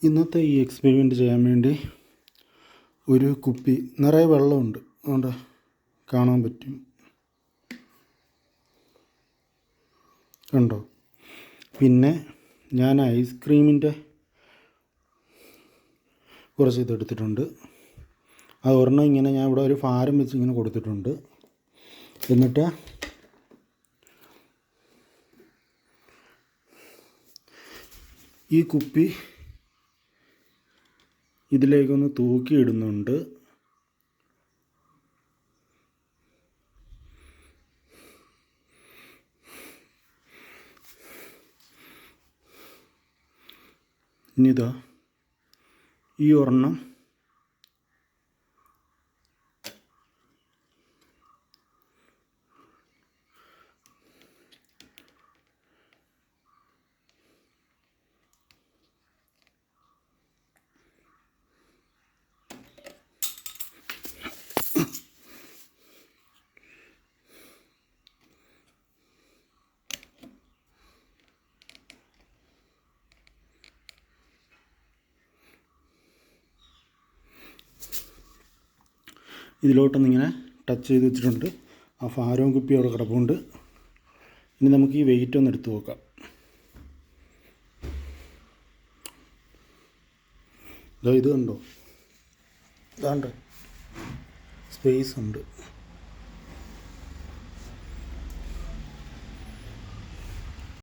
ഇന്നത്തെ ഈ എക്സ്പെരിമെൻ്റ് ചെയ്യാൻ വേണ്ടി ഒരു കുപ്പി നിറയെ വെള്ളമുണ്ട്, അതുകൊണ്ട് കാണാൻ പറ്റും, കണ്ടോ. പിന്നെ ഞാൻ ഐസ്ക്രീമിൻ്റെ കുറച്ച് ഇതെടുത്തിട്ടുണ്ട്. അത് ഒരെണ്ണം ഇങ്ങനെ ഞാൻ ഇവിടെ ഒരു ഭാരം വെച്ച് ഇങ്ങനെ കൊടുത്തിട്ടുണ്ട്. എന്നിട്ട് ഈ കുപ്പി ഇതിലേക്കൊന്ന് തൂക്കിയിടുന്നുണ്ട്. ഇനിതാ ഈ ഒരെണ്ണം ഇതിലോട്ടൊന്നിങ്ങനെ ടച്ച് ചെയ്ത് വെച്ചിട്ടുണ്ട്. ആ ഭാരവും കുപ്പി അവിടെ കിടപ്പുണ്ട്. ഇനി നമുക്ക് ഈ വെയിറ്റ് ഒന്ന് എടുത്ത് നോക്കാം. ഇത് കണ്ടോ, ഇതാണ്ട് സ്പേസ് ഉണ്ട്.